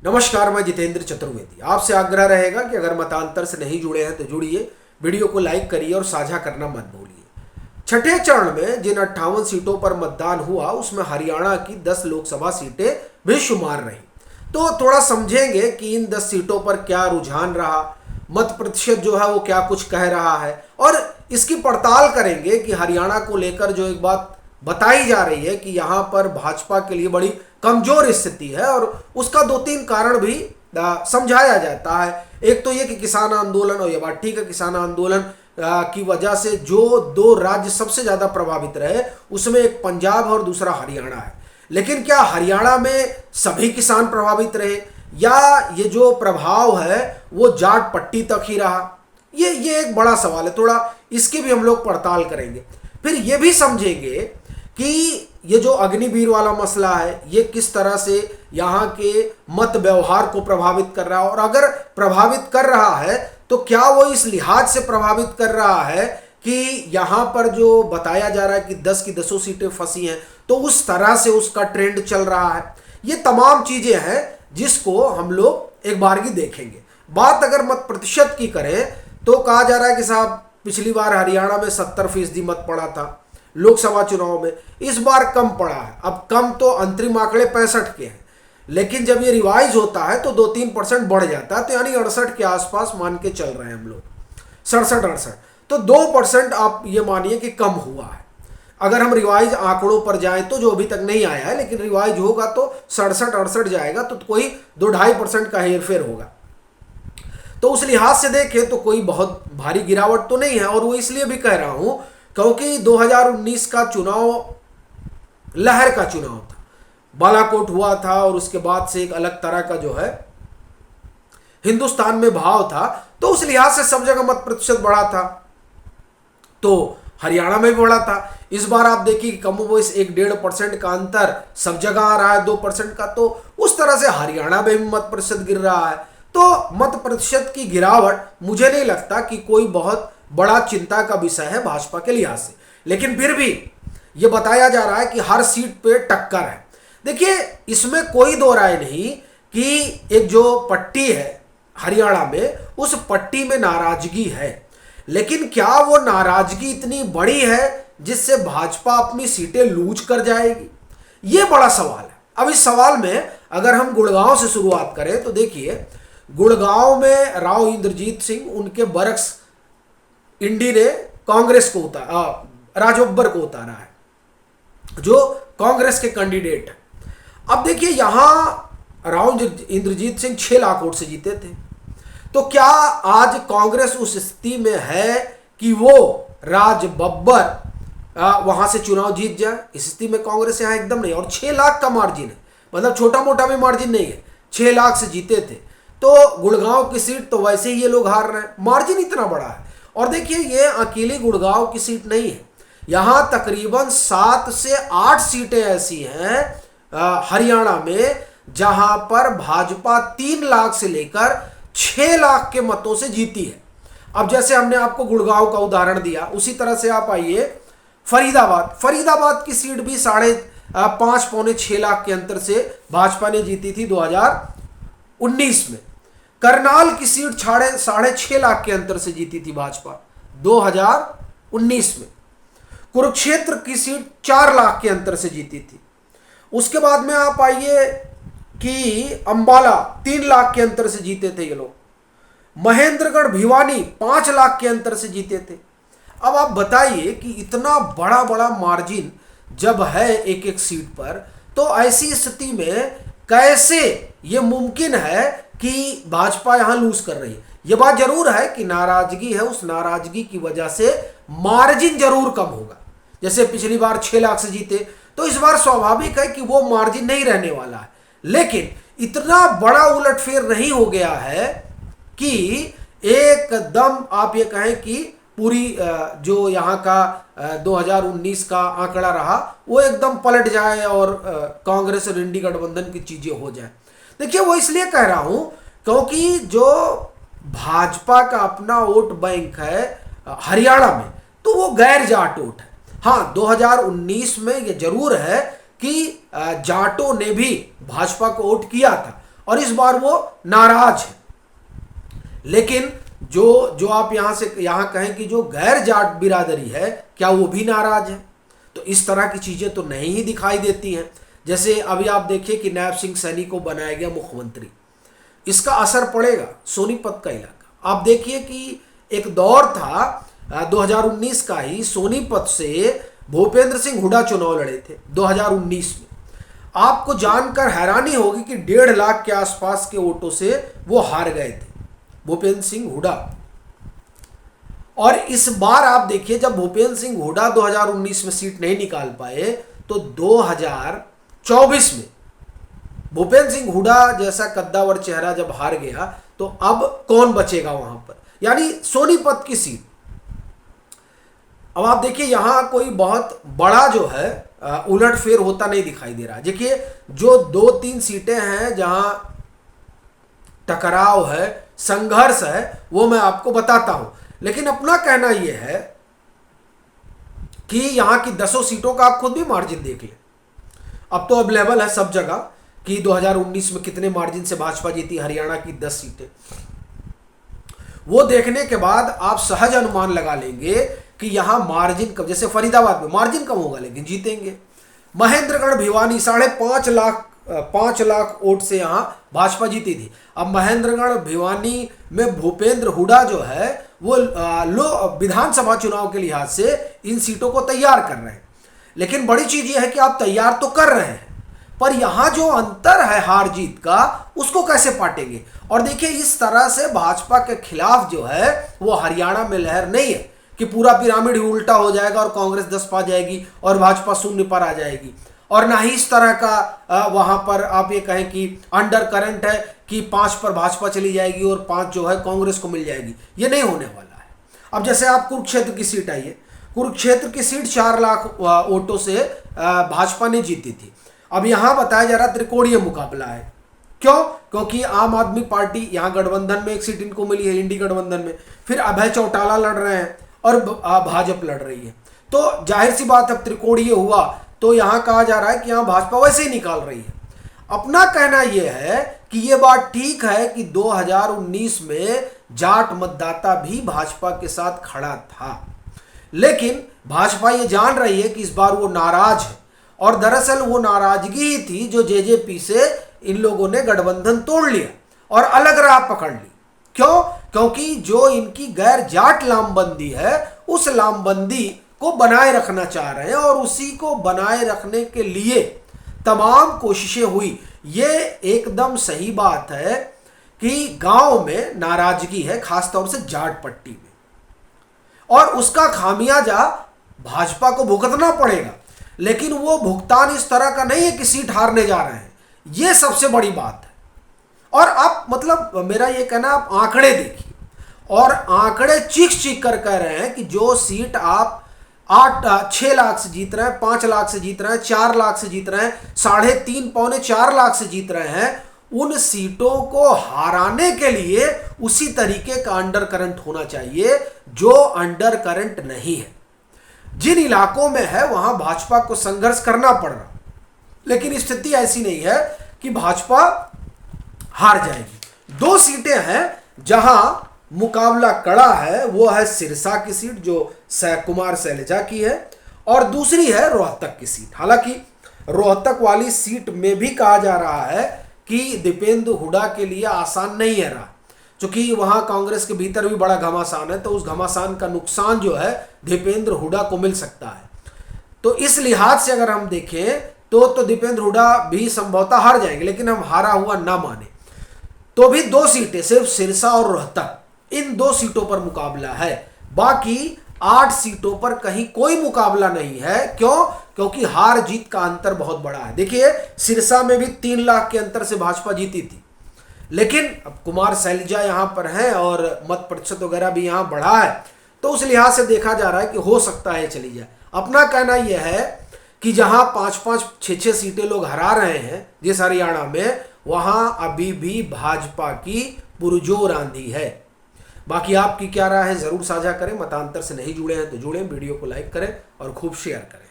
नमस्कार, मैं जितेंद्र चतुर्वेदी। आपसे आग्रह रहेगा कि अगर मतांतर से नहीं जुड़े हैं तो जुड़िए, वीडियो को लाइक करिए और साझा करना मत भूलिए। छठे चरण में जिन 58 सीटों पर मतदान हुआ उसमें हरियाणा की 10 लोकसभा सीटें भी शुमार रही। तो थोड़ा समझेंगे कि इन 10 सीटों पर क्या रुझान रहा, मत प्रतिशत जो है वो क्या कुछ कह रहा है, और इसकी पड़ताल करेंगे कि हरियाणा को लेकर जो एक बात बताई जा रही है कि यहाँ पर भाजपा के लिए बड़ी कमजोर स्थिति है, और उसका दो तीन कारण भी समझाया जाता है। एक तो ये कि किसान आंदोलन, और ये बात ठीक है, किसान आंदोलन की वजह से जो दो राज्य सबसे ज्यादा प्रभावित रहे उसमें एक पंजाब और दूसरा हरियाणा है। लेकिन क्या हरियाणा में सभी किसान प्रभावित रहे, या ये जो प्रभाव है वो जाट पट्टी तक ही रहा? ये एक बड़ा सवाल है। थोड़ा इसकी भी हम लोग पड़ताल करेंगे। फिर ये भी समझेंगे कि ये जो अग्निवीर वाला मसला है ये किस तरह से यहाँ के मत व्यवहार को प्रभावित कर रहा है, और अगर प्रभावित कर रहा है तो क्या वो इस लिहाज से प्रभावित कर रहा है कि यहाँ पर जो बताया जा रहा है कि 10 की 10 सीटें फंसी हैं, तो उस तरह से उसका ट्रेंड चल रहा है। ये तमाम चीजें हैं जिसको हम लोग एक बार ही देखेंगे। बात अगर मत प्रतिशत की करें तो कहा जा रहा है कि साहब पिछली बार हरियाणा में 70% मत पड़ा था लोकसभा चुनाव में, इस बार कम पड़ा है। अब कम तो अंतरिम आंकड़े 65 के हैं, लेकिन जब ये रिवाइज होता है तो 2-3% बढ़ जाता है, तो यानी 68 के आसपास मान के चल रहे हैं हम लोग, 67-68। तो 2% आप ये मानिए कि कम हुआ है। अगर हम रिवाइज आंकड़ों पर जाएं तो जो अभी तक नहीं आया है, लेकिन रिवाइज होगा तो 67-68 जाएगा, तो कोई 2-2.5% का हेरफेर होगा। तो उस लिहाज से देखें तो कोई बहुत भारी गिरावट तो नहीं है। और वो इसलिए भी कह रहा हूं क्योंकि 2019 का चुनाव लहर का चुनाव था, बालाकोट हुआ था, और उसके बाद से एक अलग तरह का जो है हिंदुस्तान में भाव था, तो उस लिहाज से सब जगह मत प्रतिशत बढ़ा था, तो हरियाणा में भी बढ़ा था। इस बार आप देखिए कि कम वोइस 1-1.5% का अंतर सब जगह आ रहा है, 2% का, तो उस तरह से हरियाणा में भी मत प्रतिशत गिर रहा है। तो मत प्रतिशत की गिरावट मुझे नहीं लगता कि कोई बहुत बड़ा चिंता का विषय है भाजपा के लिहाज से। लेकिन फिर भी यह बताया जा रहा है कि हर सीट पे टक्कर है। देखिए, इसमें कोई दो राय नहीं कि एक जो पट्टी है हरियाणा में, उस पट्टी में नाराजगी है, लेकिन क्या वो नाराजगी इतनी बड़ी है जिससे भाजपा अपनी सीटें लूज कर जाएगी? ये बड़ा सवाल है। अब इस सवाल में अगर हम गुड़गांव से शुरुआत करें तो देखिए, गुड़गांव में राव इंद्रजीत सिंह, उनके बरक्स इंडी ने कांग्रेस को उतारा, राजबब्बर को उतारा है जो कांग्रेस के कैंडिडेट है। अब देखिए, यहां राव इंद्रजीत सिंह 6 लाख वोट से जीते थे। तो क्या आज कांग्रेस उस स्थिति में है कि वो राजबब्बर वहां से चुनाव जीत जाए? इस स्थिति में कांग्रेस यहां एकदम नहीं। और 6 लाख का मार्जिन है, मतलब छोटा मोटा भी मार्जिन नहीं है, 6 लाख से जीते थे। तो गुड़गांव की सीट तो वैसे ही ये लोग हार रहे हैं, मार्जिन इतना बड़ा है। और देखिए, ये अकेली गुड़गांव की सीट नहीं है, यहां तकरीबन 7 से 8 सीटें ऐसी हैं हरियाणा में जहां पर भाजपा 3 लाख से लेकर 6 लाख के मतों से जीती है। अब जैसे हमने आपको गुड़गांव का उदाहरण दिया, उसी तरह से आप आइए फरीदाबाद की सीट भी 5.5-6 लाख के अंतर से भाजपा ने जीती थी 2019 में। करनाल की सीट 6.5 लाख के अंतर से जीती थी भाजपा 2019 में। कुरुक्षेत्र की सीट 4 लाख के अंतर से जीती थी। उसके बाद में आप आइए कि अंबाला 3 लाख के अंतर से जीते थे ये लोग। महेंद्रगढ़ भिवानी 5 लाख के अंतर से जीते थे। अब आप बताइए कि इतना बड़ा बड़ा मार्जिन जब है एक एक सीट पर, तो ऐसी स्थिति में कैसे ये मुमकिन है कि भाजपा यहां लूज कर रही है? यह बात जरूर है कि नाराजगी है, उस नाराजगी की वजह से मार्जिन जरूर कम होगा। जैसे पिछली बार 6 लाख से जीते, तो इस बार स्वाभाविक है कि वो मार्जिन नहीं रहने वाला है। लेकिन इतना बड़ा उलटफेर नहीं हो गया है कि एकदम आप ये कहें कि पूरी जो यहाँ का 2019 का आंकड़ा रहा वो एकदम पलट जाए और कांग्रेस और इंडी गठबंधन की चीजें हो जाए। देखिए, वो इसलिए कह रहा हूं क्योंकि जो भाजपा का अपना वोट बैंक है हरियाणा में, तो वो गैर जाट वोट है। हाँ, 2019 में ये जरूर है कि जाटों ने भी भाजपा को वोट किया था, और इस बार वो नाराज है। लेकिन जो आप यहां कहें कि जो गैर जाट बिरादरी है, क्या वो भी नाराज है? तो इस तरह की चीजें तो नहीं ही दिखाई देती हैं। जैसे अभी आप देखिए कि नायब सिंह सैनी को बनाया गया मुख्यमंत्री, इसका असर पड़ेगा सोनीपत का इलाका। आप देखिए कि एक दौर था 2019 का ही, सोनीपत से भूपेंद्र सिंह हुड्डा चुनाव लड़े थे 2019 में। आपको जानकर हैरानी होगी कि 1.5 लाख के आसपास के वोटों से वो हार गए थे भूपेंद्र सिंह हुड्डा। और इस बार आप देखिए, जब भूपेंद्र सिंह हुड्डा 2019 में सीट नहीं निकाल पाए, तो 2024 में भूपेंद्र सिंह हुड्डा जैसा कद्दावर चेहरा जब हार गया, तो अब कौन बचेगा वहां पर? यानी सोनीपत की सीट। अब आप देखिए यहां कोई बहुत बड़ा जो है उलटफेर होता नहीं दिखाई दे रहा। देखिए जो 2-3 सीटें हैं जहां टकराव है, संघर्ष है, वो मैं आपको बताता हूं। लेकिन अपना कहना यह है कि यहां की 10 सीटों का आप खुद भी मार्जिन देख लें। अब तो अवेलेबल है सब जगह कि 2019 में कितने मार्जिन से भाजपा जीती हरियाणा की 10 सीटें। वो देखने के बाद आप सहज अनुमान लगा लेंगे कि यहां मार्जिन कम, जैसे फरीदाबाद में मार्जिन कम होगा लेकिन जीतेंगे। महेंद्रगढ़ भिवानी 5.5 लाख वोट से यहां भाजपा जीती थी। अब महेंद्रगढ़ भिवानी में भूपेंद्र हुड्डा जो है वो विधानसभा चुनाव के लिहाज से इन सीटों को तैयार कर रहे हैं। लेकिन बड़ी चीज यह है कि आप तैयार तो कर रहे हैं, पर यहां जो अंतर है हार जीत का, उसको कैसे पाटेंगे? और देखिए इस तरह से भाजपा के खिलाफ जो है वो हरियाणा में लहर नहीं है कि पूरा पिरामिड ही उल्टा हो जाएगा और कांग्रेस 10 पा जाएगी और भाजपा 0 पर आ जाएगी। और ना ही इस तरह का वहां पर आप ये कहें कि अंडर करंट है कि 5 पर भाजपा चली जाएगी और 5 जो है कांग्रेस को मिल जाएगी। ये नहीं होने वाला है। अब जैसे आप कुरुक्षेत्र की सीट आई है, कुरुक्षेत्र की सीट 4 लाख वोटों से भाजपा ने जीती थी। अब यहां बताया जा रहा त्रिकोणीय मुकाबला है। क्यों? क्योंकि आम आदमी पार्टी यहां गठबंधन में एक सीट इनको मिली है, इंडी गठबंधन में, फिर अभय चौटाला लड़ रहे हैं और भाजपा लड़ रही है। तो जाहिर सी बात, अब त्रिकोणीय हुआ तो यहां कहा जा रहा है कि यहां भाजपा वैसे ही निकाल रही है। अपना कहना यह है कि यह बात ठीक है कि 2019 में जाट मतदाता भी भाजपा के साथ खड़ा था, लेकिन भाजपा ये जान रही है कि इस बार वो नाराज है। और दरअसल वो नाराजगी ही थी जो जेजेपी से इन लोगों ने गठबंधन तोड़ लिया और अलग राह पकड़ ली। क्यों? क्योंकि जो इनकी गैर जाट लामबंदी है, उस लामबंदी को बनाए रखना चाह रहे हैं और उसी को बनाए रखने के लिए तमाम कोशिशें हुई। ये एकदम सही बात है कि गांव में नाराजगी है, खासतौर से जाट पट्टी में, और उसका खामियाजा भाजपा को भुगतना पड़ेगा। लेकिन वो भुगतान इस तरह का नहीं है कि सीट हारने जा रहे हैं। ये सबसे बड़ी बात है। और आप मतलब मेरा ये कहना, आप आंकड़े देखिए, और आंकड़े चीख कर कह रहे हैं कि जो सीट आप 6 लाख से जीत रहे हैं, 5 लाख से जीत रहे हैं, 4 लाख से जीत रहे हैं, 3.5 पौने 4 लाख से जीत रहे हैं, उन सीटों को हराने के लिए उसी तरीके का अंडर करंट होना चाहिए जो अंडर करंट नहीं है। जिन इलाकों में है वहां भाजपा को संघर्ष करना पड़ रहा, लेकिन स्थिति ऐसी नहीं है कि भाजपा हार जाएगी। 2 सीटें हैं जहां मुकाबला कड़ा है, वो है सिरसा की सीट जो कुमार शैलजा की है, और दूसरी है रोहतक की सीट। हालांकि रोहतक वाली सीट में भी कहा जा रहा है कि दीपेंद्र हुड्डा के लिए आसान नहीं है रहा, क्योंकि वहां कांग्रेस के भीतर भी बड़ा घमासान है, तो उस घमासान का नुकसान जो है दीपेंद्र हुड्डा को मिल सकता है। तो इस लिहाज से अगर हम देखें तो दीपेंद्र हुड्डा भी संभवतः हार जाएंगे, लेकिन हम हारा हुआ ना माने तो भी 2 सीटें, सिर्फ सिरसा और रोहतक, इन 2 सीटों पर मुकाबला है। बाकी 8 सीटों पर कहीं कोई मुकाबला नहीं है। क्यों? क्योंकि हार जीत का अंतर बहुत बड़ा है। देखिए सिरसा में भी 3 लाख के अंतर से भाजपा जीती थी, लेकिन अब कुमार शैलजा यहां पर हैं और मत प्रतिशत वगैरह भी यहां बढ़ा है, तो उस लिहाज से देखा जा रहा है कि हो सकता है चली जाए। अपना कहना यह है कि जहां 5-5, 6-6 सीटें लोग हरा रहे हैं जिस हरियाणा में, वहां अभी भी भाजपा की पुरजोर आंधी है। बाकी आपकी क्या राय है जरूर साझा करें। मतांतर से नहीं जुड़े हैं तो जुड़ें, वीडियो को लाइक करें और खूब शेयर करें।